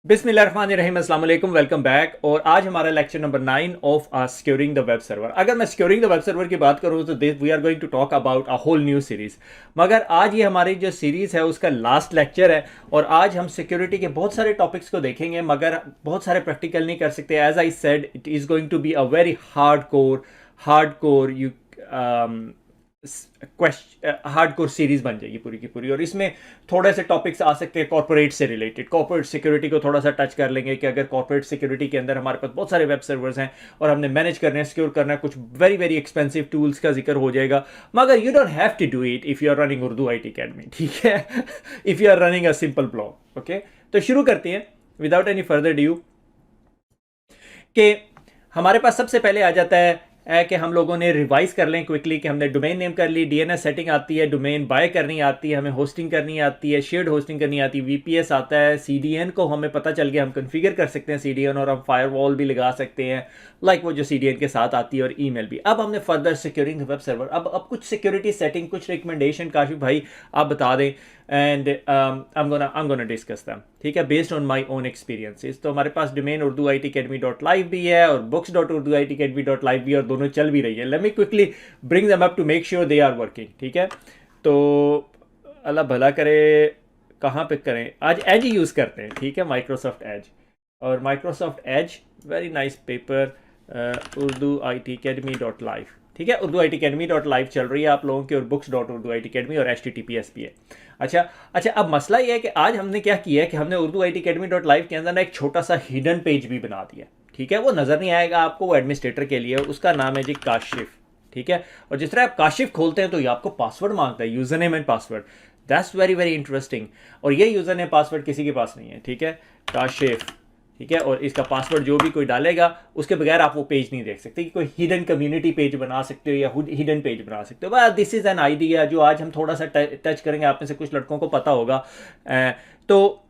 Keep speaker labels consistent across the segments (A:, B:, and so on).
A: बिस्मिल्लाहिर्रहमानिर्रहीम, अस्सलाम वालेकुम, वेलकम बैक। और आज हमारा lecture number 9 of securing the web server. अगर मैं सिक्योरिंग द वेब सर्वर की बात करूँ तो we are going to talk about a whole new series. मगर आज ये हमारी जो सीरीज़ है उसका लास्ट लेक्चर है और आज हम सिक्योरिटी के बहुत सारे टॉपिक्स को देखेंगे मगर बहुत सारे प्रैक्टिकल नहीं कर सकते। As I said, it is going to be a very hard core you hardcore series बन जाएगी पूरी की पूरी। और इसमें थोड़े से टॉपिक्स आ सकते हैं कॉर्पोरेट से रिलेटेड। कॉर्पोरेट सिक्योरिटी को थोड़ा सा टच कर लेंगे कि अगर कॉर्पोरेट सिक्योरिटी के अंदर हमारे पास बहुत सारे वेब सर्वर्स हैं और हमने मैनेज करने हैं, सिक्योर करना है, कुछ वेरी वेरी एक्सपेंसिव टूल्स का जिक्र हो जाएगा। मगर you don't have to do it if you are running Urdu IT academy, ठीक है। If you are running a simple blog, okay. तो शुरू करते हैं विदाउट एनी फर्दर ड्यू कि हमारे पास सबसे पहले आ जाता है कि हम लोगों ने रिवाइज कर लें क्विकली कि हमने डोमेन नेम कर ली, DNS सेटिंग आती है, डोमेन बाय करनी आती है, हमें होस्टिंग करनी आती है, शेयर्ड होस्टिंग करनी आती है, VPS आता है, CDN को हमें पता चल गया, हम कॉन्फ़िगर कर सकते हैं CDN और हम फायरवॉल भी लगा सकते हैं, लाइक वो जो CDN के साथ आती है, और ईमेल भी। अब हमने फर्दर सिक्योरिंग वेब सर्वर, अब कुछ सिक्योरिटी सेटिंग, कुछ रिकमेंडेशन काशिफ भाई आप बता दें, and I'm gonna discuss them, ठीक है, based on my own experiences. तो हमारे पास डोमेन urduitacademy.live भी है और books.urduitacademy.live भी, और दोनों चल भी रही है। Let me quickly bring them up to make sure they are working, ठीक है। तो अल्लाह भला करे, कहाँ पे करें, आज एज यूज़ करते हैं, ठीक है, माइक्रोसॉफ्ट एज। और Microsoft Edge very nice paper, urduitacademy.live, ठीक है, urduitacademy.live चल रही है आप लोगों की, और books.urduitacademy और HTTPS भी है। अच्छा, अब मसला ये है कि आज हमने क्या किया है कि हमने urduitacademy.live के अंदर ना एक छोटा सा हिडन पेज भी बना दिया, ठीक है। वो नज़र नहीं आएगा आपको, वो एडमिनिस्ट्रेटर के लिए, उसका नाम है जी काशिफ, ठीक है। और जिस तरह आप काशिफ खोलते हैं तो ये आपको पासवर्ड मांगता है, user name and password. That's very very interesting. और ये यूज़र नेम पासवर्ड किसी के पास नहीं है, ठीक है, काशिफ, ठीक है। और इसका पासवर्ड जो भी कोई डालेगा उसके बगैर आप वो पेज नहीं देख सकते कि कोई हिडन कम्युनिटी पेज बना सकते हो या हिडन पेज बना सकते हो। बस दिस इज़ एन आइडिया जो आज हम थोड़ा सा टच करेंगे, आप में से कुछ लड़कों को पता होगा। तो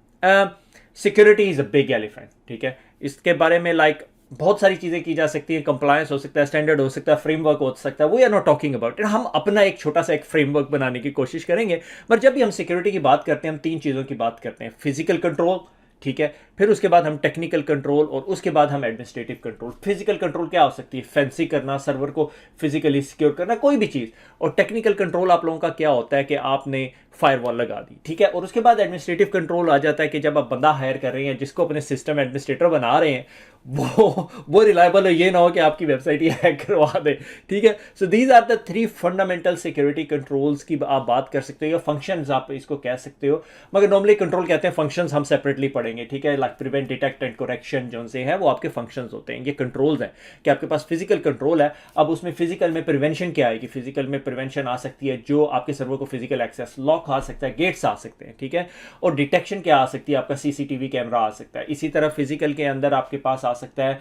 A: security is a big elephant, ठीक है। इसके बारे में लाइक बहुत सारी चीज़ें की जा सकती हैं, कंप्लायंस हो सकता है, स्टैंडर्ड हो सकता है, फ्रेमवर्क हो सकता है, we are not talking about it. हम अपना एक छोटा सा एक फ्रेमवर्क बनाने की कोशिश करेंगे। पर जब भी हम सिक्योरिटी की बात करते हैं, हम तीन चीज़ों की बात करते हैं, फिजिकल कंट्रोल, ठीक है, फिर उसके बाद हम टेक्निकल कंट्रोल, और उसके बाद हम एडमिनिस्ट्रेटिव कंट्रोल। फिजिकल कंट्रोल क्या हो सकती है, फैंसी करना, सर्वर को फिजिकली सिक्योर करना, कोई भी चीज़। और टेक्निकल कंट्रोल आप लोगों का क्या होता है कि आपने फायरवॉल लगा दी, ठीक है। और उसके बाद एडमिनिस्ट्रेटिव कंट्रोल आ जाता है कि जब आप बंदा हायर कर रहे हैं जिसको अपने सिस्टम एडमिनिस्ट्रेटर बना रहे हैं, वो रिलायबल हो, ये ना हो कि आपकी वेबसाइट ही हैक करवा दे, ठीक है। So these are the 3 fundamental security controls की आप बात कर सकते हो, या फंक्शंस आप इसको कह सकते हो। मगर नॉर्मली कंट्रोल कहते हैं, फंक्शंस हम सेपरेटली पढ़ेंगे, ठीक है। Like prevent, detect and correction जो से है वो आपके फंक्शंस होते हैं, ये कंट्रोल्स हैं कि आपके पास फिजिकल कंट्रोल है। अब उसमें फिजिकल में प्रिवेंशन क्या आएगी, फिजिकल में प्रिवेंशन आ सकती है जो आपके सर्वर को फिजिकल एक्सेस, लॉक आ सकता है, गेट्स आ सकते हैं, ठीक है। और डिटेक्शन क्या आ सकती है, आपका CCTV कैमरा आ सकता है। इसी तरह फिजिकल के अंदर आपके पास आ सकता है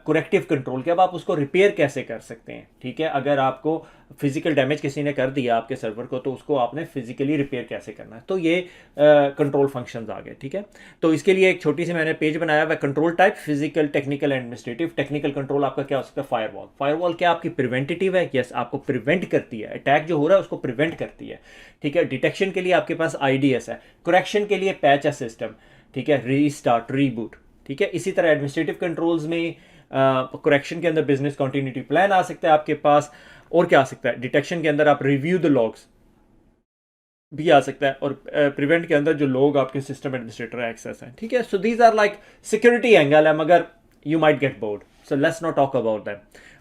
A: करेक्टिव कंट्रोल, कि अब आप उसको रिपेयर कैसे कर सकते हैं, ठीक है। अगर आपको फिजिकल डैमेज किसी ने कर दिया आपके सर्वर को, तो उसको आपने फिजिकली रिपेयर कैसे करना है, तो ये कंट्रोल फंक्शंस आ गए, ठीक है। तो इसके लिए एक छोटी सी मैंने पेज बनाया हुआ, control type, physical, technical, administrative. Technical control आपका क्या हो सकता है, फायरवॉल। फायरवॉल क्या आपकी प्रिवेंटेटिव है, यस, आपको प्रिवेंट करती है, अटैक जो हो रहा है उसको प्रिवेंट करती है, ठीक है। डिटेक्शन के लिए आपके पास IDS है, करेक्शन के लिए पैच है सिस्टम, ठीक है, रीस्टार्ट, रीबूट, ठीक है। इसी तरह एडमिनिस्ट्रेटिव कंट्रोल्स में करेक्शन के अंदर बिजनेस कंटिन्यूटी प्लान आ सकता है आपके पास। और क्या आ सकता है, डिटेक्शन के अंदर आप रिव्यू द लॉग्स भी आ सकता है, और प्रिवेंट के अंदर जो लोग आपके सिस्टम एडमिनिस्ट्रेटर एक्सेस हैं, ठीक है। So these are like security angle है, मगर you might get bored, so let's not talk about them.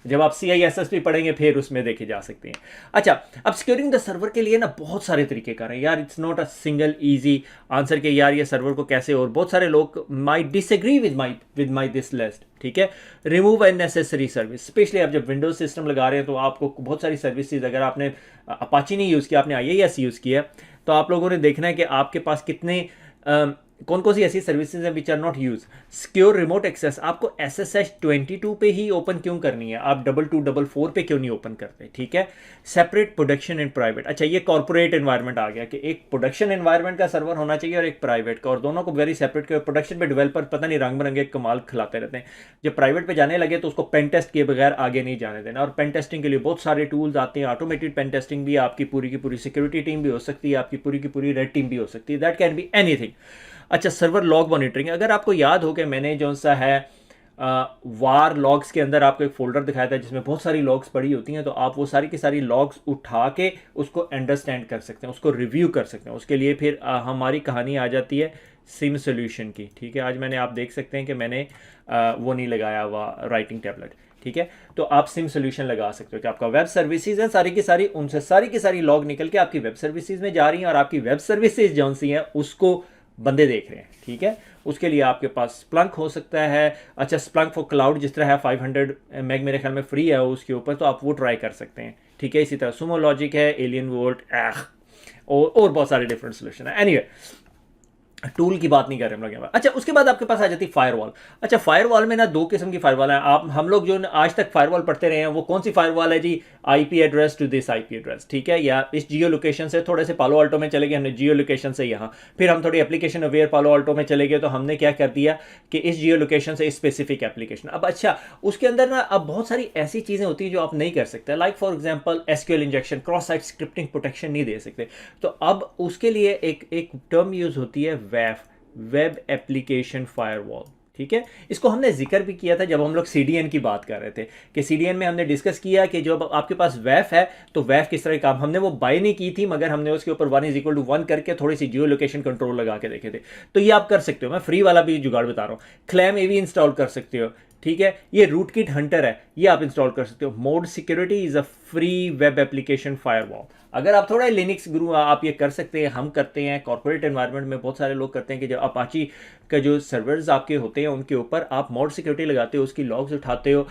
A: जब आप CISS भी पढ़ेंगे फिर उसमें देखे जा सकते हैं। अच्छा, अब सिक्योरिंग द सर्वर के लिए ना बहुत सारे तरीके कर रहे हैं यार, it's not a single easy answer के यार ये सर्वर को कैसे। और बहुत सारे लोग might disagree with my this list, ठीक है। रिमूव अननेसेसरी सर्विस, स्पेशली आप जब विंडोज सिस्टम लगा रहे हैं तो आपको बहुत सारी सर्विसेज, अगर आपने अपाची नहीं यूज़ किया, आपने IIS यूज़ किया, तो आप लोगों ने देखना है कि आपके पास कितने कौन कौन सी ऐसी सर्विसेज हैं which are not use. Secure remote access आपको SSH 22 पे ही ओपन क्यों करनी है, आप 2244 पे क्यों नहीं ओपन करते, ठीक है। सेपरेट प्रोडक्शन एंड प्राइवेट, अच्छा ये कॉर्पोरेट एनवायरनमेंट आ गया कि एक प्रोडक्शन एनवायरनमेंट का सर्वर होना चाहिए और एक प्राइवेट का, और दोनों को वेरी सेपरेट कर। प्रोडक्शन पे डेवलपर पता नहीं रंग बिरंगे कमाल खिलाते रहते हैं, जब प्राइवेट पे जाने लगे तो उसको पेन टेस्ट किए बगैर आगे नहीं जाने देना। और पेन टेस्टिंग के लिए बहुत सारे टूल्स आते हैं, ऑटोमेटेड पेन टेस्टिंग भी, आपकी पूरी की पूरी सिक्योरिटी टीम भी हो सकती है, आपकी पूरी की पूरी रेड टीम भी हो सकती है, दैट कैन बी एनीथिंग। अच्छा, सर्वर लॉग मॉनिटरिंग, अगर आपको याद हो कि मैंने जो सा है वार लॉग्स के अंदर आपको एक फोल्डर दिखाया था जिसमें बहुत सारी लॉग्स पड़ी होती हैं, तो आप वो सारी की सारी लॉग्स उठा के उसको अंडरस्टैंड कर सकते हैं, उसको रिव्यू कर सकते हैं। उसके लिए फिर हमारी कहानी आ जाती है सिम सोल्यूशन की। ठीक है, आज मैंने, आप देख सकते हैं कि मैंने वो नहीं लगाया हुआ राइटिंग टैबलेट। ठीक है, तो आप सिम सोल्यूशन लगा सकते हो कि आपका वेब सर्विसेज है सारी की सारी, उनसे सारी की सारी लॉग निकल के आपकी वेब सर्विसेज में जा रही हैं और आपकी वेब सर्विसेज जो सी हैं उसको बंदे देख रहे हैं। ठीक है, उसके लिए आपके पास स्प्लंक हो सकता है। अच्छा, स्प्लंक फॉर क्लाउड जिस तरह है 500 मैग मेरे ख्याल में फ्री है उसके ऊपर, तो आप वो ट्राई कर सकते हैं। ठीक है, इसी तरह सुमो लॉजिक है, एलियन वोल्ट और बहुत सारे डिफरेंट सोल्यूशन है। एनीवे, टूल की बात नहीं कर रहे हम लोग यहाँ पर। अच्छा, उसके बाद आपके पास आ जाती है फायरवॉल। अच्छा, फायरवॉल में ना दो किस्म की फायरवॉल है। आप, हम लोग जो आज तक फायरवॉल पढ़ते रहे हैं वो कौन सी फायरवॉल है जी? IP address to this IP address. ठीक है, या इस जियो लोकेशन से थोड़े से पालो अल्टो में चले गए, हमने जियो लोकेशन से यहाँ, फिर हम थोड़ी एप्लीकेशन अवेयर पालो अल्टो में चले गए, तो हमने क्या कर दिया कि इस जियो लोकेशन से स्पेसिफिक एप्लीकेशन। अब अच्छा, उसके अंदर ना अब बहुत सारी ऐसी चीज़ें होती हैं जो आप नहीं कर सकते, like for example SQL injection, cross site scripting protection नहीं दे सकते। तो अब उसके लिए एक टर्म यूज होती है वेफ, वेब एप्लीकेशन फायरवॉल। ठीक है, इसको हमने जिक्र भी किया था जब हम लोग सीडीएन की बात कर रहे थे, कि सीडीएन में हमने डिस्कस किया कि जब आपके पास वेफ है तो वेफ किस तरह काम, हमने वो बाय नहीं की थी मगर हमने उसके ऊपर 1 = 1 करके थोड़ी सी जियो लोकेशन कंट्रोल लगा के देखे थे। तो ये आप कर सकते हो, मैं फ्री वाला भी जुगाड़ बता रहा हूँ। क्लैम एवी इंस्टॉल कर सकते हो। ठीक है, ये रूटकिट हंटर है, ये आप इंस्टॉल कर सकते हो। Mode security is a free web application firewall. अगर आप थोड़ा लिनक्स गुरु, आप ये कर सकते हैं, हम करते हैं कॉर्पोरेट एनवायरनमेंट में, बहुत सारे लोग करते हैं कि जब अपाची का जो सर्वर्स आपके होते हैं उनके ऊपर आप मोड सिक्योरिटी लगाते हो, उसकी लॉग्स उठाते हो,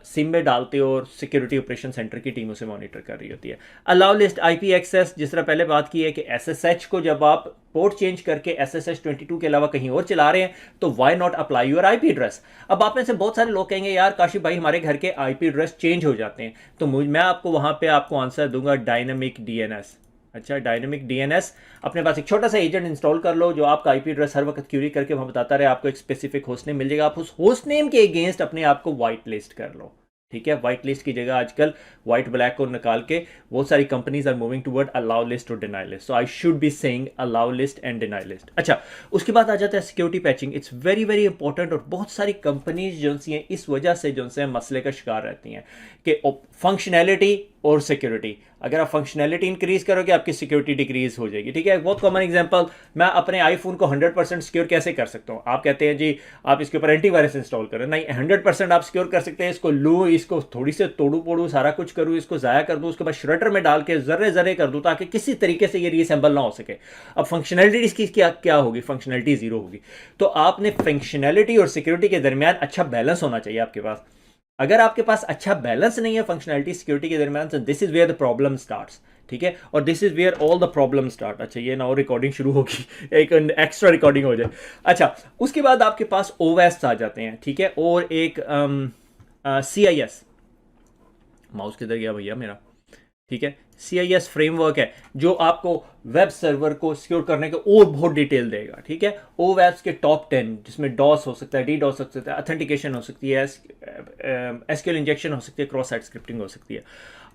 A: सिम में डालते हो और सिक्योरिटी ऑपरेशन सेंटर की टीम उसे मॉनिटर कर रही होती है। अलाउ लिस्ट आईपी एक्सेस, जिस तरह पहले बात की है कि एसएसएच को जब आप पोर्ट चेंज करके SSH 22 के अलावा कहीं और चला रहे हैं तो why not apply your IP address. अब आप में से बहुत सारे लोग कहेंगे यार काशिफ भाई हमारे घर के आईपी एड्रेस चेंज हो जाते हैं, तो मैं आपको वहां पे आपको आंसर दूंगा डायनामिक डीएनएस। अच्छा, डायनामिक डीएनएस, अपने पास एक छोटा सा एजेंट इंस्टॉल कर लो जो आपका आईपी एड्रेस हर वक्त क्यूरी करके वहां बताता रहे, आपको एक स्पेसिफिक होस्ट नेम मिल जाएगा, आप उस होस्ट नेम के अगेंस्ट अपने आप को व्हाइट लिस्ट कर लो। ठीक है, व्हाइट लिस्ट की जगह आजकल व्हाइट ब्लैक को निकाल के बहुत सारी companies are moving toward allow list और deny list, so I should be saying allow list and deny list. अच्छा, उसके बाद आ जाता है security patching. It's very very important, और बहुत सारी कंपनीज जो सी हैं इस वजह से जो से मसले का शिकार रहती हैं कि फंक्शनैलिटी और सिक्योरिटी, अगर आप फंक्शनैलिटी इंक्रीज करोगे आपकी सिक्योरिटी डिक्रीज हो जाएगी। ठीक है, बहुत कॉमन एग्जांपल, मैं अपने आईफोन को 100% सिक्योर कैसे कर सकता हूं? आप कहते हैं जी आप इसके ऊपर एंटीवायरस इंस्टॉल करें, नहीं, 100% आप सिक्योर कर सकते हैं। इसको लूँ, इसको थोड़ी से तोड़ू पोड़ू, सारा कुछ करूँ, इसको ज़ाया कर दूँ, उसके बाद श्रेडर में डाल के जर्रे जर्रे कर दूँ ताकि किसी तरीके से ये रीअसेंबल ना हो सके। अब फंक्शनैलिटी इसकी क्या होगी? फंक्शनैलिटी जीरो होगी। तो आपने फंक्शनैलिटी और सिक्योरिटी के दरमियान अच्छा बैलेंस होना चाहिए आपके पास। अगर आपके पास अच्छा बैलेंस नहीं है फंक्शनैलिटी सिक्योरिटी के दरमियान, तो this is where the problem starts. ठीक है, और this is where all the problem start. अच्छा, ये ना और रिकॉर्डिंग शुरू होगी, एक एक्स्ट्रा रिकॉर्डिंग हो जाए। अच्छा, उसके बाद आपके पास ओवेस्ट आ जाते हैं। ठीक है, और एक CIS, माउस किधर गया भैया मेरा? ठीक है, CIS फ्रेमवर्क है जो आपको वेब सर्वर को सिक्योर करने के और बहुत डिटेल देगा। ठीक है, OWASP के टॉप 10 जिसमें डॉस हो सकता है, DDoS हो सकता है, ऑथेंटिकेशन हो सकती है, SQL इंजेक्शन हो सकती है, क्रॉस साइट स्क्रिप्टिंग हो सकती है,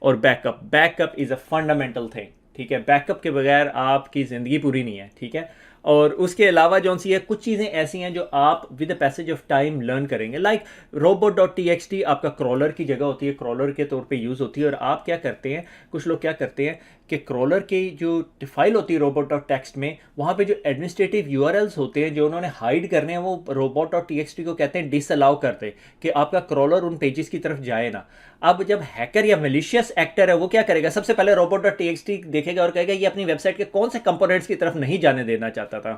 A: और backup is a fundamental thing. ठीक है, बैकअप के बगैर आपकी ज़िंदगी पूरी नहीं है। ठीक है, और उसके अलावा जो सी है कुछ चीज़ें ऐसी हैं जो आप with the passage of time learn करेंगे, लाइक robot.txt आपका क्रॉलर की जगह होती है, क्रॉलर के तौर पे यूज़ होती है। और आप क्या करते हैं, कुछ लोग क्या करते हैं कि क्रॉलर की जो फाइल होती है robot.txt में, वहाँ पे जो एडमिनिस्ट्रेटिव URLs होते हैं जो उन्होंने हाइड करने हैं, वो robot.txt को कहते हैं डिसअलाउ करते कि आपका क्रॉलर उन पेजेस की तरफ जाए ना। अब जब हैकर या मेलिशियस एक्टर है वो क्या करेगा, सबसे पहले robot.txt देखेगा और कहेगा ये अपनी वेबसाइट के कौन से कंपोनेंट्स की तरफ नहीं जाने देना चाहता था,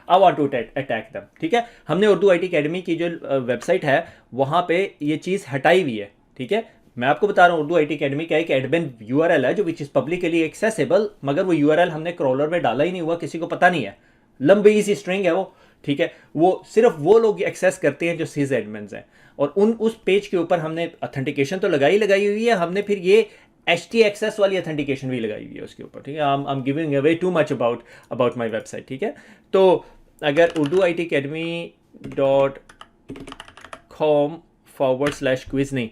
A: I want to attack them. ठीक है, हमने उर्दू IT अकेडमी की जो वेबसाइट है वहाँ पे ये चीज़ हटाई हुई है। ठीक है, मैं आपको बता रहा हूँ उर्दू IT अकेडमी का एक एडमिन URL है जो विच इज़ पब्लिकली एक्सेसिबल, मगर वो URL हमने क्रॉलर में डाला ही नहीं हुआ, किसी को पता नहीं है, लंबी सी स्ट्रिंग है वो। ठीक है, वो सिर्फ वो लोग एक्सेस करते हैं जो सिज एडमिन्स हैं, और उस पेज के ऊपर हमने ऑथेंटिकेशन तो लगाई हुई है, हमने फिर ये HT-access वाली ऑथेंटिकेशन भी लगाई हुई है उसके ऊपर। ठीक है, I am giving away too much about my website. ठीक है, तो अगर urduitacademy.com/quiz नहीं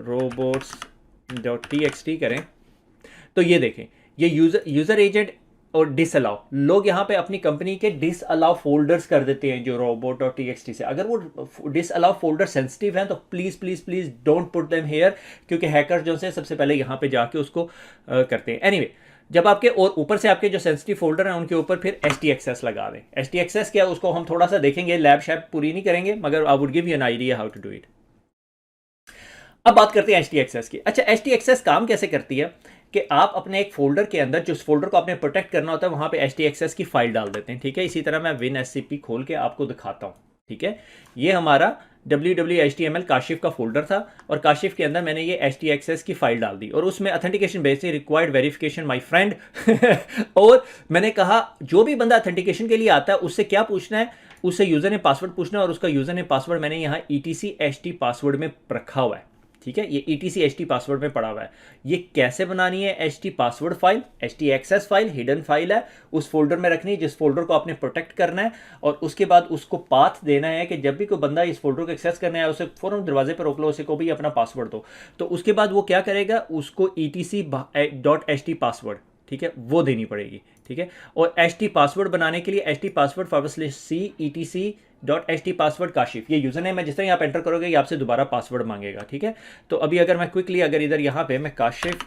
A: robots.txt करें तो ये देखें, ये यूज़र एजेंट और डिसअलाउ, लोग यहाँ पे अपनी कंपनी के डिसअलाउ फोल्डर्स कर देते हैं जो रोबोट और टीएक्सटी से। अगर वो डिसअलाउ फोल्डर सेंसिटिव हैं तो please please please don't put them here, क्योंकि हैकर जो से सबसे पहले यहाँ पे जाके उसको करते हैं। एनीवे जब आपके और ऊपर से आपके जो सेंसिटिव फोल्डर हैं उनके ऊपर फिर HT-XS लगा दें। HT-XS क्या, उसको हम थोड़ा सा देखेंगे, लैब शैब पूरी नहीं करेंगे, मगर I would give you an idea how to do it. अब बात करते हैं HT-XS की। अच्छा, HT-XS काम कैसे करती है कि आप अपने एक फोल्डर के अंदर, जिस फोल्डर को आपने प्रोटेक्ट करना होता है, वहां पे HT-XS की फाइल डाल देते हैं, ठीक है। इसी तरह मैं WinSCP खोल के आपको दिखाता हूं, ठीक है। ये हमारा www.html काशिफ का फोल्डर था, और काशिफ के अंदर मैंने ये HT-XS की फाइल डाल दी, और उसमें authentication basic required verification my friend और मैंने कहा जो भी बंदा ऑथेंटिकेशन के लिए आता है उससे क्या पूछना है, उससे यूजर ने पासवर्ड पूछना है, और उसका यूजर ने पासवर्ड मैंने यहाँ etc पासवर्ड में रखा हुआ है, ठीक है। ये etc पासवर्ड में पड़ा हुआ है। ये कैसे बनानी है HT password file, HT-XS file hidden file है, उस फोल्डर में रखनी है जिस फोल्डर को आपने प्रोटेक्ट करना है, और उसके बाद उसको पाथ देना है कि जब भी कोई बंदा इस फोल्डर को एक्सेस करना है उसे फौरन दरवाजे पर रोक लो, उसे को भी अपना पासवर्ड दो। तो उसके बाद वो क्या करेगा, उसको etc.ht पासवर्ड, ठीक है, वो देनी पड़ेगी, ठीक है। और HT पासवर्ड बनाने के लिए HT password /c etc.ht password Kashif, ये यूजर नेम है, जिस तरह आप एंटर करोगे ये आपसे दोबारा पासवर्ड मांगेगा, ठीक है। तो अभी अगर मैं क्विकली अगर इधर यहाँ पे मैं काशिफ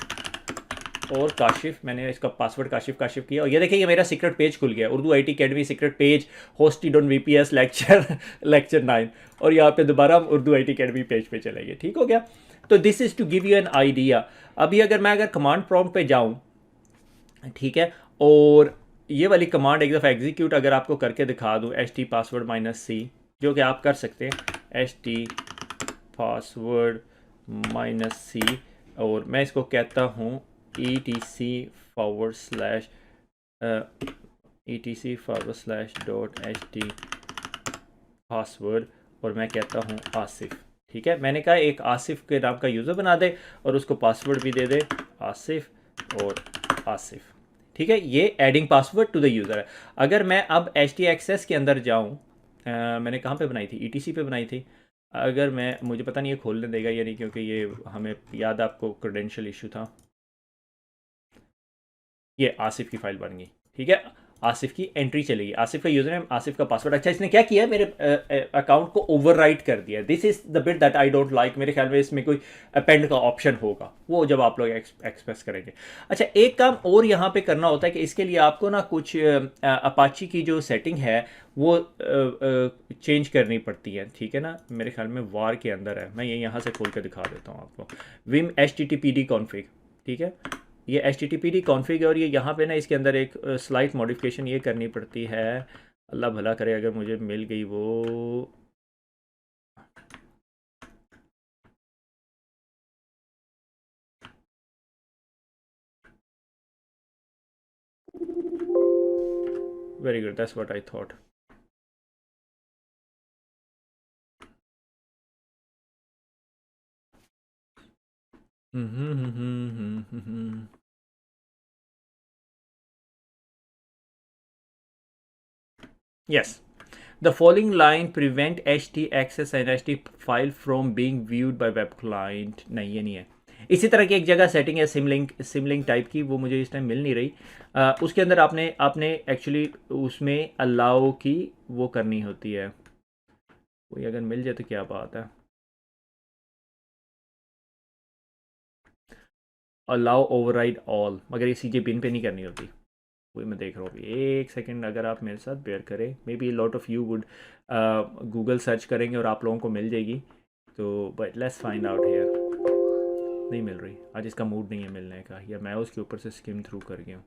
A: और काशिफ, मैंने इसका पासवर्ड काशिफ काशिफ किया, और ये देखिए ये मेरा सीक्रेट पेज खुल गया, Urdu IT academy secret page hosted on VPS lecture 9, और यहाँ पे दोबारा हम उर्दू IT अकेडमी पेज पे चलेंगे, ठीक हो गया। तो this is to give you an idea. अभी अगर मैं कमांड प्रॉम्प्ट पे जाऊँ, ठीक है, और ये वाली कमांड एक दफ़ा एग्जीक्यूट अगर आपको करके दिखा दूँ, HT पासवर्ड -c, जो कि आप कर सकते हैं, HT पासवर्ड -c, और मैं इसको कहता हूँ etc/.ht पासवर्ड, और मैं कहता हूँ आसिफ, ठीक है। मैंने कहा एक आसिफ के नाम का यूज़र बना दे और उसको पासवर्ड भी दे दे आसिफ और आसिफ, ठीक है। ये adding password to the user है। अगर मैं अब HT-XS के अंदर जाऊँ, मैंने कहाँ पे बनाई थी, ETC पे बनाई थी। अगर मैं, मुझे पता नहीं ये खोलने देगा या नहीं, क्योंकि ये हमें याद, आपको क्रेडेंशियल इशू था। ये आसिफ की फाइल बन गई, ठीक है, आसिफ की एंट्री चलेगी, आसिफ का यूजर नेम, आसिफ का पासवर्ड। अच्छा, इसने क्या किया, मेरे अकाउंट को ओवरराइट कर दिया। This is the bit that I don't like. मेरे ख्याल में इसमें कोई अपेंड का ऑप्शन होगा, वो जब आप लोग एक्सप्रेस करेंगे। अच्छा, एक काम और यहाँ पे करना होता है कि इसके लिए आपको ना कुछ अपाची की जो सेटिंग है वो चेंज करनी पड़ती है, ठीक है ना। मेरे ख्याल में वार के अंदर है, मैं ये यहाँ से खोल कर दिखा देता हूँ आपको। विम HTTPD कॉन्फ़िग, ठीक है, ये HTTPD कॉन्फ़िग है, और ये यहाँ पे ना इसके अंदर एक स्लाइट मॉडिफिकेशन ये करनी पड़ती है। अल्लाह भला करे अगर मुझे मिल गई वो, very good, that's what I thought. Yes. The following line prevent HT-XS and HT file from being viewed by web client। नहीं, ये नहीं है। इसी तरह की एक जगह सेटिंग है सिमलिंक टाइप की, वो मुझे इस टाइम मिल नहीं रही। उसके अंदर आपने एक्चुअली उसमें अलाउ की वो करनी होती है, कोई अगर मिल जाए तो क्या बात है। अलाउ ओवरराइड ऑल, मगर ये CJ पिन पे नहीं करनी होती, वही मैं देख रहा हूँ। एक सेकंड अगर आप मेरे साथ बेयर करें, may be lot of you would Google search करेंगे और आप लोगों को मिल जाएगी, तो but let's find out here. नहीं मिल रही, आज इसका मूड नहीं है मिलने का, या मैं उसके ऊपर से स्किम थ्रू कर गया हूँ।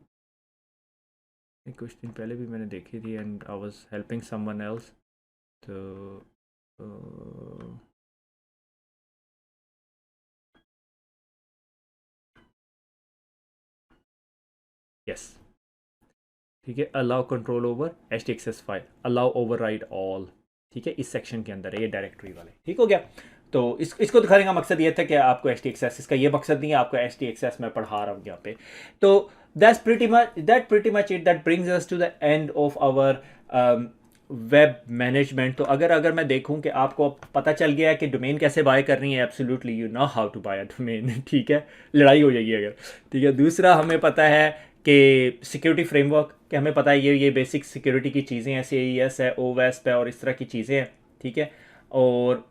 A: कुछ दिन पहले भी मैंने देखी थी and I was helping someone else, तो यस, ठीक है। Allow control over HT-XS file, allow override all, ठीक है, इस सेक्शन के अंदर है ये डायरेक्टरी वाले, ठीक हो गया। तो इसको दिखाने का मकसद ये था कि आपको HT-XS, इसका ये मकसद नहीं है, आपको HT-XS मैं पढ़ा रहा हूँ यहाँ पे। तो that's pretty much it, that brings us to the end of our web management. तो अगर मैं देखूं कि आपको पता चल गया है कि डोमेन कैसे बाय करनी है, absolutely you know how to buy a domain, ठीक है, लड़ाई हो जाएगी अगर, ठीक है। दूसरा, हमें पता है कि सिक्योरिटी फ्रेमवर्क, कि हमें पता है ये बेसिक सिक्योरिटी की चीज़ें हैं, CIS है, OWASP है और इस तरह की चीज़ें हैं, ठीक है। और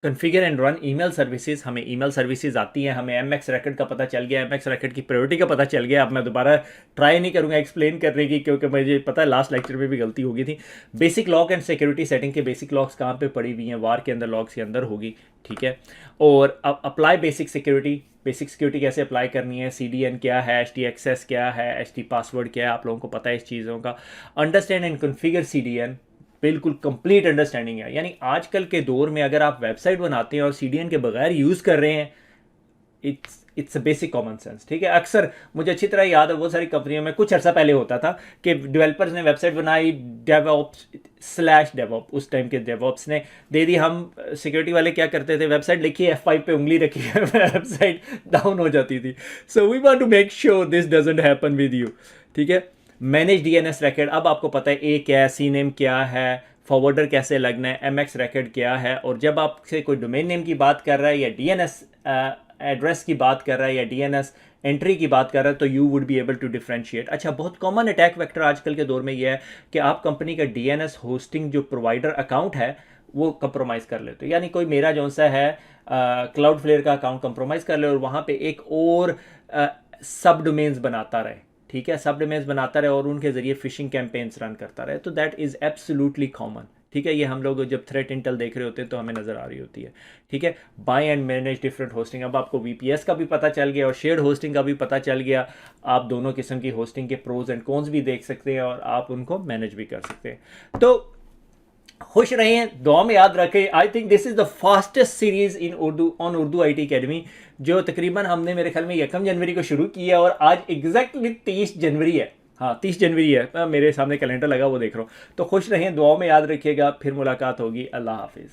A: configure and run email services, हमें ईमेल सर्विसेज आती हैं, हमें MX रैकेट का पता चल गया, MX रैकेट की प्रायोरिटी का पता चल गया। अब मैं दोबारा ट्राई नहीं करूँगा एक्सप्लेन करने की, क्योंकि मुझे पता है लास्ट लेक्चर में भी गलती हो गई थी। Basic lock and security setting के बेसिक लॉक्स कहाँ पे पड़ी हुई हैं, वार के अंदर लॉक्स के अंदर होगी, ठीक है। और अब अप्लाई बेसिक सिक्योरिटी कैसे अप्लाई करनी है, CDN क्या है, HT एक्सेस क्या है, HT पासवर्ड क्या है, आप लोगों को पता है इस चीज़ों का। अंडरस्टैंड एंड कॉन्फ़िगर CDN, बिल्कुल कंप्लीट अंडरस्टैंडिंग है। यानी आजकल के दौर में अगर आप वेबसाइट बनाते हैं और CDN के बगैर यूज़ कर रहे हैं, it's a basic common sense, ठीक है। अक्सर मुझे अच्छी तरह याद है, बहुत सारी कंपनियों में कुछ अर्सा पहले होता था कि डेवलपर्स ने वेबसाइट बनाई, DevOps/DevOps, उस टाइम के DevOps ने दे दी। हम सिक्योरिटी वाले क्या करते थे, वेबसाइट लिखी, F5 पे उंगली रखी है, वेबसाइट डाउन हो जाती थी। So we want to make sure this doesn't happen with you, ठीक है। मैनेज DNS रैकेट, अब आपको पता है A क्या है, CNAME क्या है, फॉरवर्डर कैसे लगना है, MX रैकेट क्या है। और जब आपसे कोई डोमेन नेम की बात कर रहा है या DNS एड्रेस की बात कर रहा है या DNS एंट्री की बात कर रहा है, तो you would be able to differentiate. अच्छा, बहुत कॉमन अटैक वेक्टर आजकल के दौर में ये है कि आप कंपनी का DNS होस्टिंग जो प्रोवाइडर अकाउंट है वो कंप्रोमाइज़ कर लेते हो। यानी कोई मेरा जो सा है क्लाउडफ्लेयर का अकाउंट कंप्रोमाइज़ कर ले और वहाँ पे एक और सब डोमेन्स बनाता रहे, ठीक है, सब डोमेन्स बनाता रहे और उनके ज़रिए फिशिंग कैंपेन्स रन करता रहे, तो दैट इज़ एब्सोल्युटली कॉमन, ठीक है। ये हम लोग जब थ्रेट इंटेल देख रहे होते हैं तो हमें नज़र आ रही होती है, ठीक है। By and manage different hosting, अब आपको VPS का भी पता चल गया और शेयर्ड होस्टिंग का भी पता चल गया। आप दोनों किस्म की होस्टिंग के प्रोज एंड कॉन्स भी देख सकते हैं और आप उनको मैनेज भी कर सकते हैं। तो खुश रहें, दुआ में याद रखें। I think this is the fastest series in Urdu on Urdu IT academy, जो तकरीबन हमने मेरे ख्याल में 1 जनवरी को शुरू किया और आज एग्जैक्टली 30 जनवरी है। हाँ, 30 जनवरी है, मेरे सामने कैलेंडर लगा वो देख रहा हूँ। तो खुश रहें, दुआ में याद रखिएगा, फिर मुलाकात होगी। अल्लाह हाफिज़।